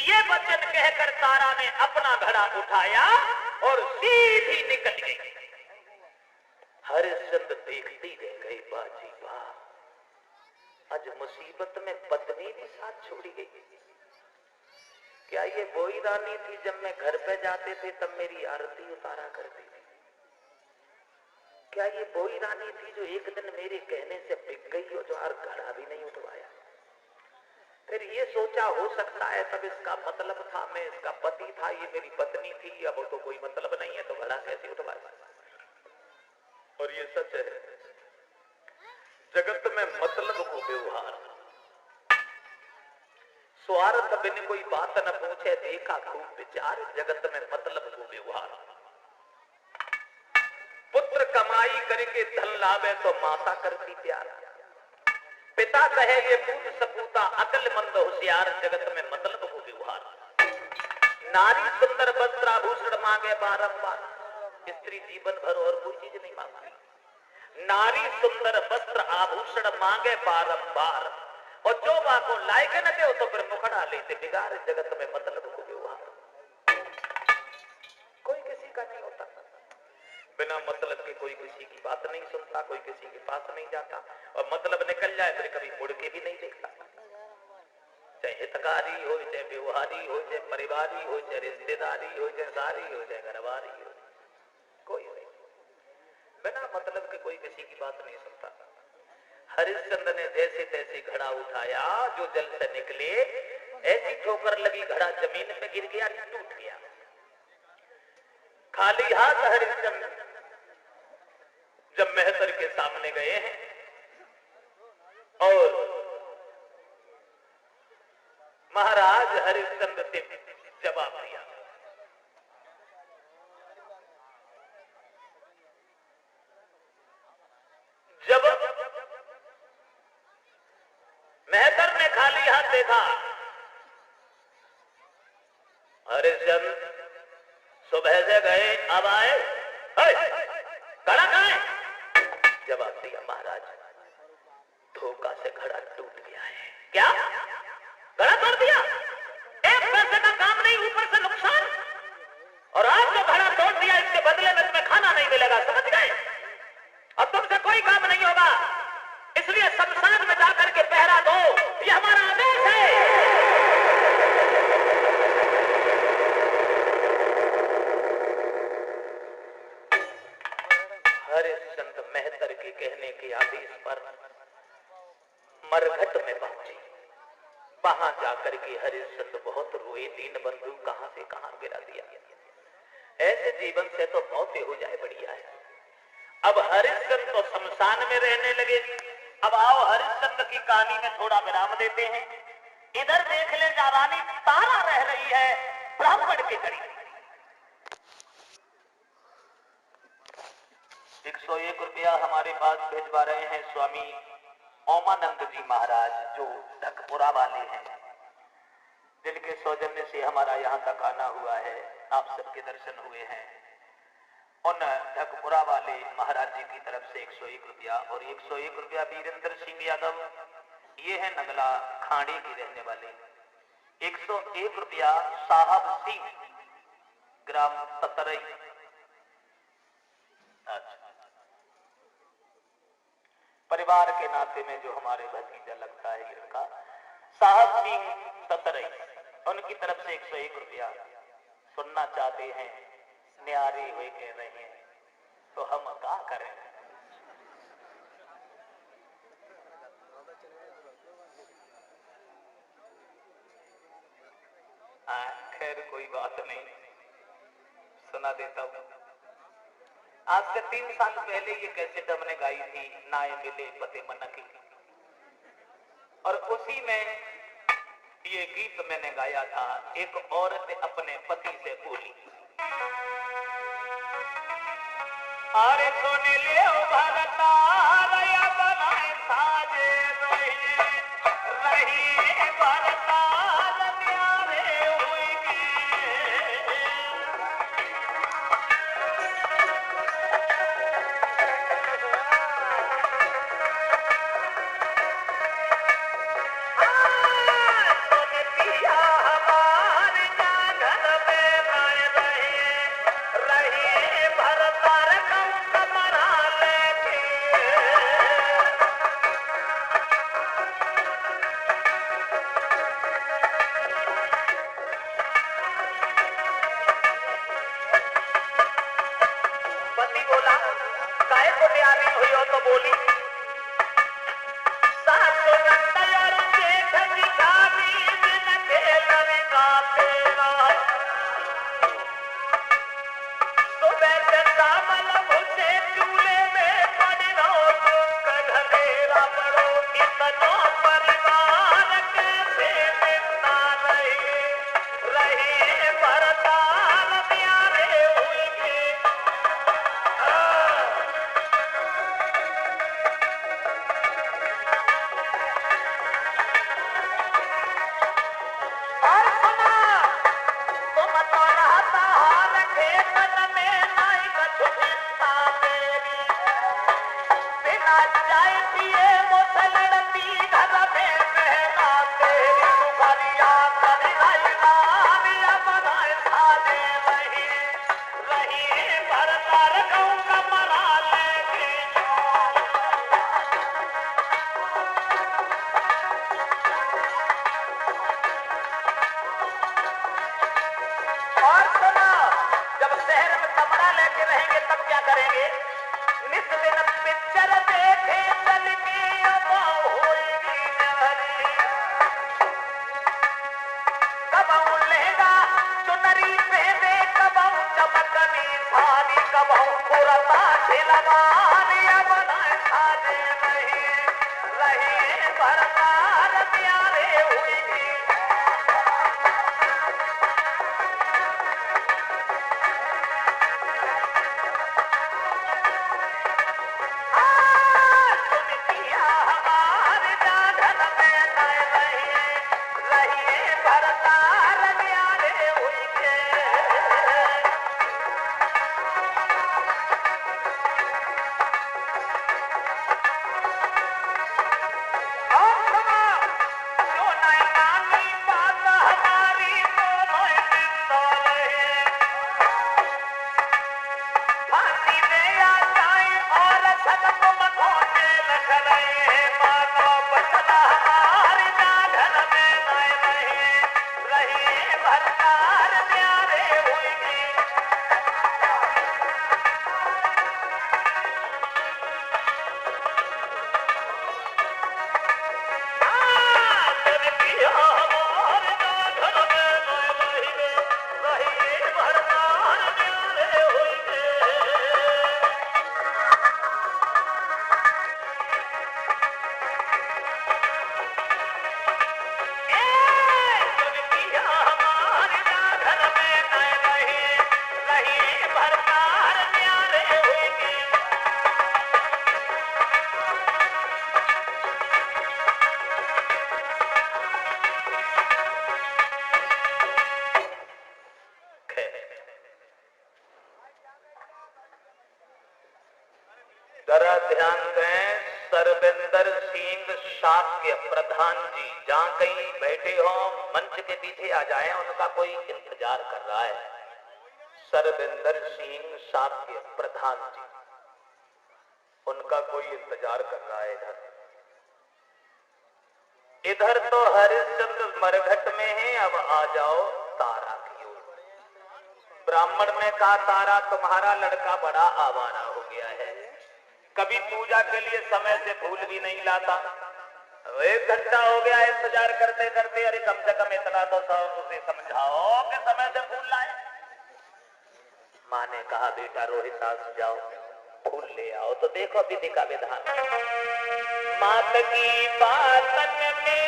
ये वचन कहकर तारा ने अपना घड़ा उठाया और सीधी निकल गई। हरिश्चंद्र देखती रह गई। बाजी वाह, आज मुसीबत में पत्नी भी साथ छोड़ी गई। क्या ये वही रानी थी जब मैं घर पे जाते थे तब मेरी आरती उतारा करती थी? क्या ये वही रानी थी जो एक दिन मेरे कहने से बिक गई और जो हर घड़ा भी नहीं उठवाया? फिर ये सोचा हो सकता है तब इसका मतलब था मैं इसका पति था, ये मेरी पत्नी थी, अब तो कोई मतलब नहीं है तो घड़ा कैसे उठवाया? और ये सच है, जगत में मतलब को व्यवहार, स्वार्थ बिन कोई बात न पूछे, देखा खूब विचार, जगत में मतलब को व्यवहार। पुत्र कमाई करके धन लावे तो माता करती प्यार, पिता कहे ये पूत सपूता, अकलमंद होशियार, जगत में मतलब को व्यवहार। नारी सुंदर वस्त्र आभूषण मांगे बारंबार, स्त्री जीवन भर और कोई चीज नहीं मांगती। नारी सुंदर वस्त्र आभूषण मांगे बारंबार, और जो को लायक न दे तो फिर मुखड़ा लेते बिगाड़, जगत में मतलब को व्यवहार। कोई किसी का नहीं होता, बिना मतलब के कोई किसी की बात नहीं सुनता, कोई किसी के पास नहीं जाता, और मतलब निकल जाए फिर कभी मुड़ के भी नहीं देखता। चाहे हितकारी हो, चाहे व्यवहारी हो, चाहे परिवारी हो, चाहे रिश्तेदारी हो, चाहे सारी हो, चाहे घरवारी हो, कोई नहीं, बिना मतलब के कोई किसी की बात नहीं सुनता। हरिश्चंद्र ने जैसे तैसे घड़ा उठाया, जो जल से निकले, ऐसी ठोकर लगी घड़ा जमीन पे गिर गया, टूट गया। खाली हाथ हरिश्चंद्र जब मेहतर के सामने गए हैं और महाराज हरिश्चंद्र से जवाब दिया। जब मेहतर ने खाली हाथ देखा, हरिश्चंद्र सुबह से गए अब आए, घड़ा कहाँ है? जवाब दिया, महाराज धोखा से घड़ा टूट गया है। क्या? घड़ा तोड़ दिया? एक पैसे का काम नहीं, ऊपर से नुकसान, और आज जो घड़ा तोड़ दिया इसके बदले में तुम्हें खाना नहीं मिलेगा, समझ गए? अब तुमसे कोई काम नहीं होगा, इसलिए शमशान में जाकर के पहरा दो, ये हमारा आदेश है। हरिश्चंद्र मेहतर के कहने के आदेश पर मरघट में पहुंचे। वहां जाकर के हरिश्चंद्र बहुत रोए, दीन बंधु कहां से कहां गिरा दिया, ऐसे जीवन से तो मौत हो जाए बढ़िया है। अब हरिश्चंद्र तो शमशान में रहने लगे। अब आओ हरिश्चंद्र की कहानी में थोड़ा विराम देते हैं। इधर देख ले जा रानी तारा रह रही है ब्राह्मण के करीब। 101 रुपया हमारे पास भेजवा रहे हैं स्वामी ओमानंद जी महाराज, जो ढकपुरा वाले हैं, जिनके सौजन्य से हमारा यहाँ तक आना हुआ है। आप सबके दर्शन हुए हैं। उन ढकपुरा वाले महाराज जी की तरफ से 101 रुपया और 101 रुपया वीरेंद्र सिंह यादव, ये है नगला खाड़ी के रहने वाले। 101 रुपया साहब सिंह, ग्राम ततरई। अच्छा, परिवार के नाते में जो हमारे भतीजा लगता है ये लड़का साहब सिंह ततरई, उनकी तरफ से 101 रुपया। सुनना चाहते हैं, न्यारे हुए कह रहे हैं, तो हम क्या करें। खैर कोई बात नहीं, सुना देता हूं। आज से 3 साल पहले ये कैसेट हमने गाई थी, नाए मिले पते मन की, और उसी में ये गीत मैंने गाया था। एक औरत अपने पति से बोली, अरे सोने ले भरता रया बनाए साजे रही भरता न्यारे हुई। ध्यान दें, सरविंदर सिंह शाक्य प्रधान जी जहां कहीं बैठे हो मंच के पीछे आ जाएं, उनका कोई इंतजार कर रहा है। सरविंदर सिंह शाक्य प्रधान जी, उनका कोई इंतजार कर रहा है। इधर तो हरिश्चंद्र मरघट में है, अब आ जाओ तारा की ओर। ब्राह्मण ने कहा, तारा तुम्हारा लड़का बड़ा आवारा हो गया है, कभी पूजा के लिए समय से फूल भी नहीं लाता, 1 घंटा हो गया इंतजार करते करते, अरे कम से कम इतना तो उसे समझाओ कि समय से फूल लाए। माँ ने कहा, बेटा रोहितास जाओ फूल ले आओ। तो देखो विधि का विधान, मात की बातन में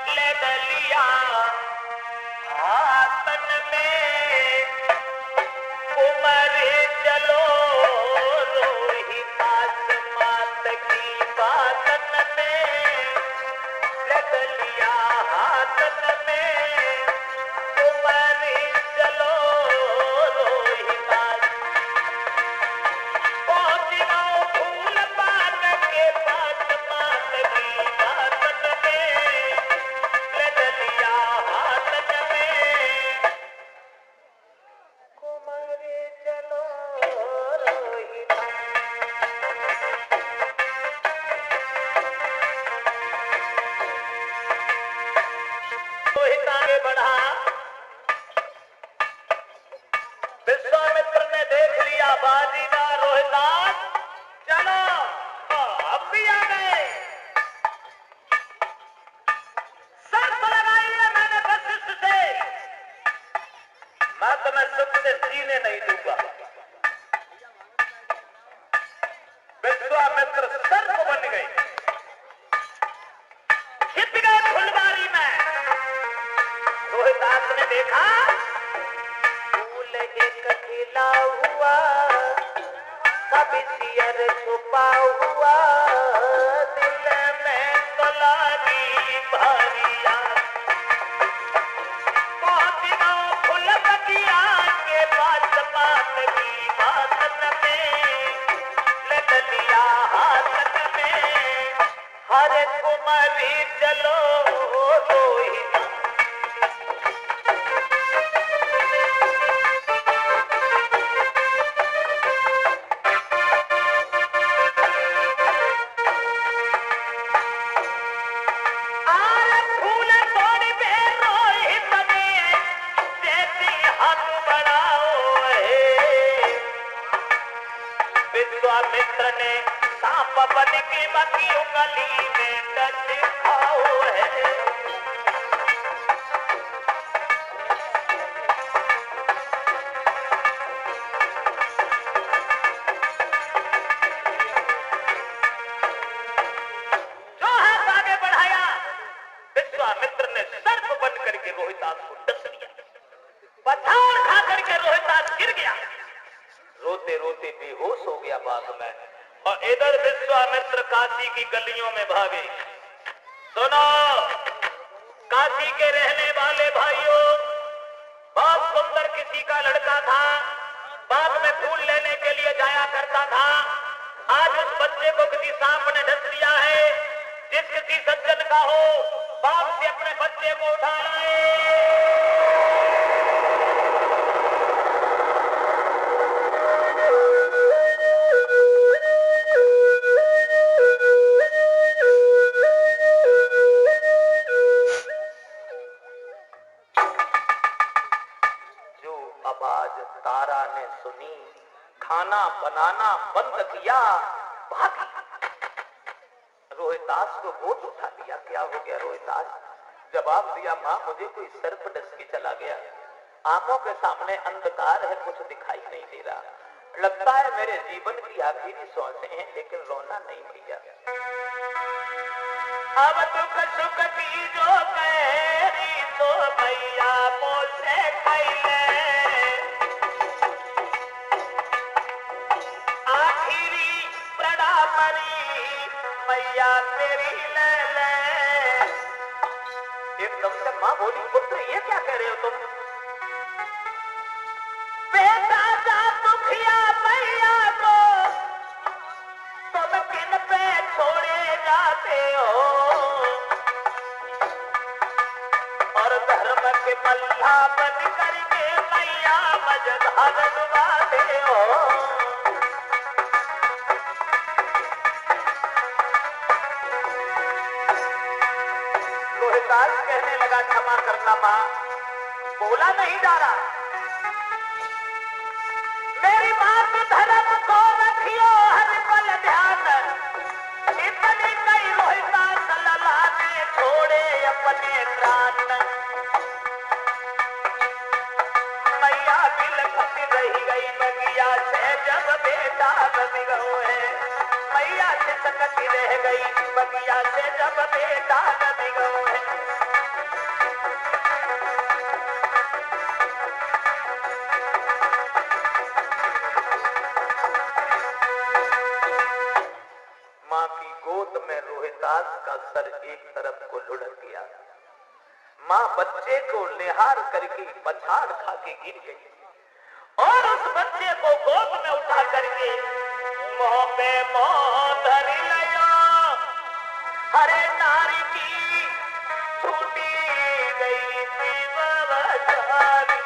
ले डलिया हाथन में, उमर चलो रोहितास, मात की बातन में ले डलिया हाथन में, उमर चलो रोहितास। पहुंच जाओ फूल पान के पास, मात की बातन में ले डलिया हाथन में, कुमारी चलो रोहितास। रोहित आगे बढ़ा, विश्वामित्र ने देख लिया, बाजीदार रोहितास चलो, अब भी आ गए। शर्त लगाई है मैंने वशिष्ठ से, मैं तुम्हें सुख से जीने नहीं दूंगा। विश्वामित्र सर्प बन गए, छिप गए फुलबारी में। रोहितास ने देखा, फूल एक खिला हुआ, कभी सियर छुपा हुआ, दिल में तो लागी भारिया। पहुंच जाओ फूल बगिया के पास, मात की बातन में ले डलिया हाथन में, हरे कुमारी चलो रोहित। विश्वामित्र ने सांप बन के बाकी उंगली में डस खाओ है। जो हाथ आगे बढ़ाया, विश्वामित्र ने सर्प बन करके रोहितास को डस लिया, पठार खा करके रोहितास गिर गया, रोते रोते बेहोश हो गया बाग में। और इधर विश्वामित्र काशी की गलियों में भागे। सुनो काशी के रहने वाले भाइयों, बहुत सुंदर किसी का लड़का था, बाग में फूल लेने के लिए जाया करता था। आज उस बच्चे को किसी सांप ने डस लिया है। जिस किसी सज्जन का हो, बाग से अपने बच्चे को उठा लाए। आवाज तारा ने सुनी, खाना बनाना बंद किया, भागी। रोहितास को गोद उठा लिया। क्या हो गया रोहितास? जवाब दिया, मां मुझे कोई सर्प डस के चला गया, आंखों के सामने अंधकार है, कुछ दिखाई नहीं दे रहा, लगता है मेरे जीवन की आखिरी सांसें हैं, लेकिन रोना नहीं भैया। अब दुख सुख की जो कैरी तो भैया मोसे कैले, आखिरी प्रणामरी मैया मेरी ले ले। एकदम से मां बोली, पुत्र ये क्या कह रहे हो तुम? बेटा जा दुखिया मैया को दे हो और धर्म के मल्ला बन करके मैया मझधार डुबा दे हो। लोहितास कहने लगा क्षमा करना मां, बोला नहीं जा रहा। मेरी बात धर्म को रखियो हर पल ध्यान, इतनी कई रोहितास लला ने छोड़े अपने प्राण। मैया दिल खुश रही गई बगिया से जब बेटा बन गए, मैया सिसकती रह गई बगिया से जब बेटा बन गए। मां की गोद में रोहितास का सर एक तरफ को लुढ़क गया। मां बच्चे को निहार करके पछाड़ खा के गिर गई और उस बच्चे को गोद में उठा करके मोह पे मोह धर लिया। हरे नारी की छूटी गई थी बवचारी।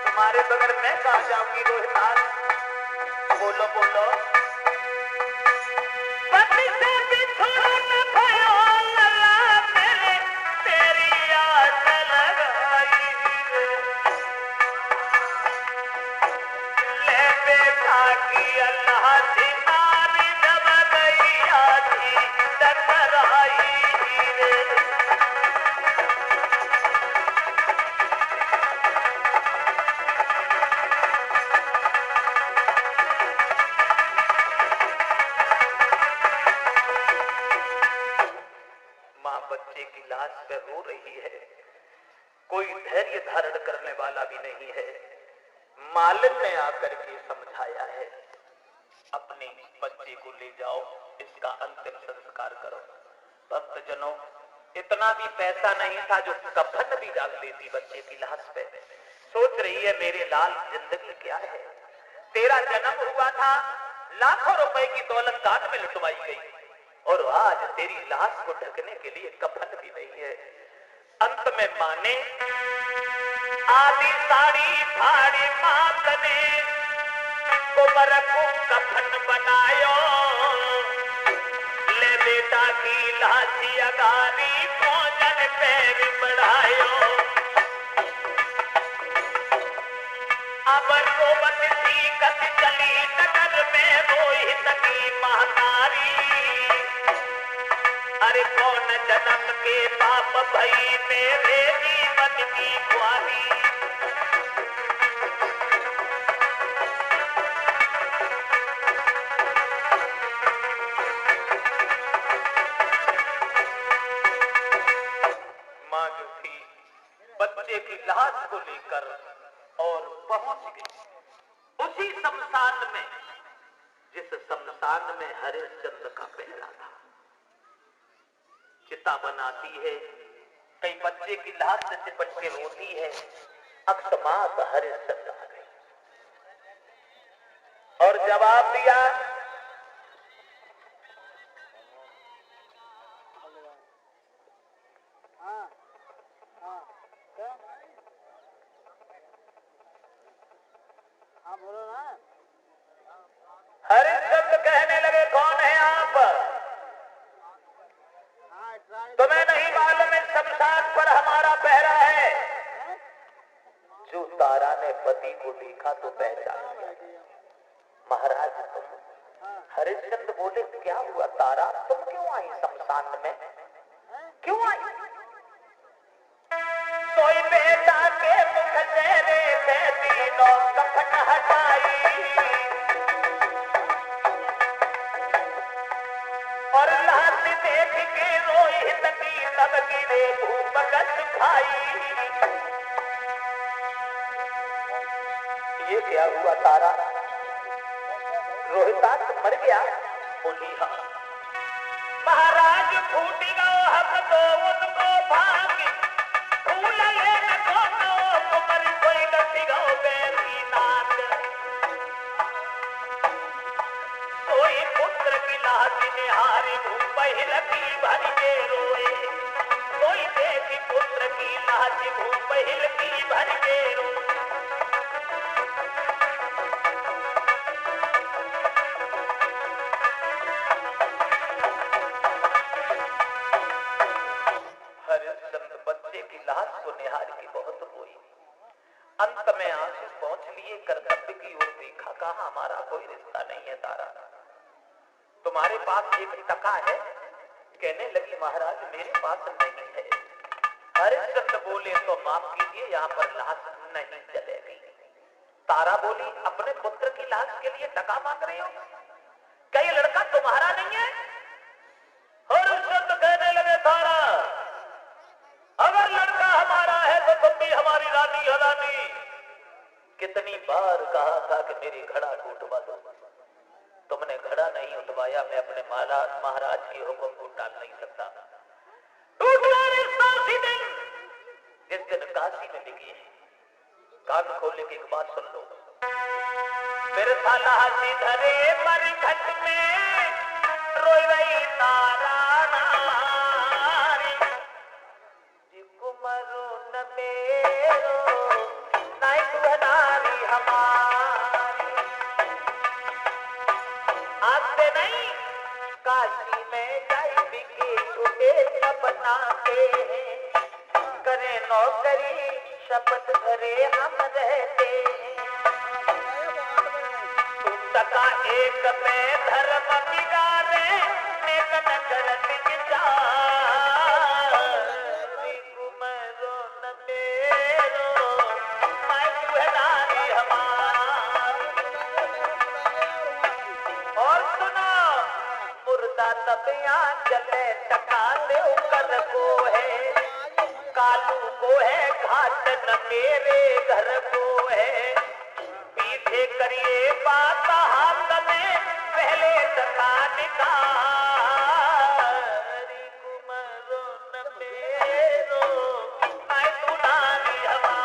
तुम्हारे बगैर मैं कहा जाऊंगी रोहितास, बोलो बोलो। पति से बिछुड़ न भयो लला मैंने तेरी आस लगाई, ले बेटा की अल्लाह से नारी जब गैया थी टकराई रे। बच्चे की लाश पे रो रही है, कोई धैर्य धारण करने वाला भी नहीं है। मालिक ने आकर के समझाया है, अपने बच्चे को ले जाओ, इसका अंतिम संस्कार करो। भक्तजनों, इतना भी पैसा नहीं था जो कफन भी डाल देती बच्चे की लाश पे। सोच रही है मेरे लाल जिंदगी क्या है, तेरा जन्म हुआ था, लाखों रुपए की दौलत दान में लुटवाई गई और आज तेरी लाश को ढकने के लिए कफन भी नहीं है। अंत में मां ने आधी साड़ी फाड़ी मात ने कुंवर को कफन बनायो, ले बेटा की लाशी अगारी भोजन पैर बढ़ायो। अब रोबत सी कस चली नगर में रोहित की महतारी, अरे कौन जन्म के पाप भई मेरे जीवन की ख्वाही। मां जो थी बच्चे की लाश को लेकर और पहुंच गई उसी शमशान में जिस शमशान में हरिश्चंद्र का पहरा था। चिता बनाती है, कई बच्चे की लाश से चिपट के रोती है, अकस्मात हरिश्चंद्र आ गई और जवाब दिया, हरिश्चंद्र कहने लगे कौन है आप, तुम्हें नहीं मालूम इस शमशान पर हमारा पहरा है। जो तारा ने पति को देखा तो पहचान लिया। महाराज तुम? हरिश्चंद्र बोले क्या हुआ तारा, तुम क्यों आई शमशान में, क्यों आई? सोई बेटा के मुख कीड़े भूप कस खाई। ये क्या हुआ तारा? रोहिताक्ष मर गया? बोली हाँ। महाराज फूट गो हम तो उनको भागी, फूल लेन को कुमर कोई गति गो बेरी नाथ। कोई पुत्र की लाज निहारी भूप हिलकी भर के रोए, कोई देखी पुत्र की लाज भूप हिलकी भर के रोए। हरिश्चंद्र बच्चे की लाश को निहार की बहुत रोई। अंत में आंसू पहुंच लिए, कर्तव्य की ओर देखा, कहा हमारा कोई रिश्ता नहीं है तारा, तुम्हारे पास एक टका है? कहने लगी महाराज मेरे पास नहीं है। हरिश्चंद्र बोले तो माफ कीजिए, यहाँ पर लाश नहीं चलेगी। तारा बोली अपने पुत्र की लाश के लिए टका मांग रही हो? क्या ये लड़का तुम्हारा नहीं है? हरिश्चंद्र कहने लगे तारा अगर लड़का हमारा है तो तुम भी हमारी रानी हो रानी। कितनी बार कहा था कि मेरी घड़ा उठवा दो, तुमने घड़ा नहीं उठवाया। मैं अपने महाराज की हुक्म को टाल नहीं सकता। जिस दिन काशी में लिखी, कान खोले की एक बात सुन लो। फिर साला धरे मरघट में रोई रही तारा नारी, कुमरो न मेरो नाई नारी हमारी। आते नहीं काशी में जाई बिके छुटे सब बनाते हैं, करे नौकरी शपथ धरे हम रहते हैं। टका एक में धर्म बिगाड़े नेक न करत विचार, कुमरो न मेरो मैं दुहनारी हमारी। और सुनो मुर्दा तबिया जले टका दे कर को है, कालू को है घाट न मेरे घर को है। पीछे करिए बात हाथ में पहले टका निकाल, कुमरो न मेरो मैं दुलारी हमारी।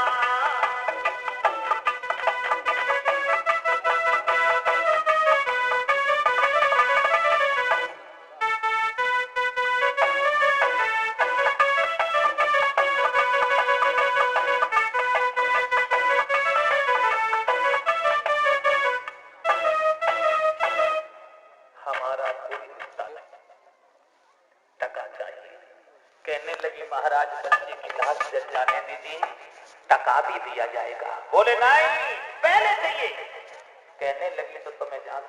हमारा कोई रिश्ता नहीं, टका चाहिए। कहने लगी महाराज बच्चे की लाश जल जाने दीजिए, टका भी दिया जाएगा। बोले नहीं पहले चाहिए। कहने लगी तो तुम्हें जान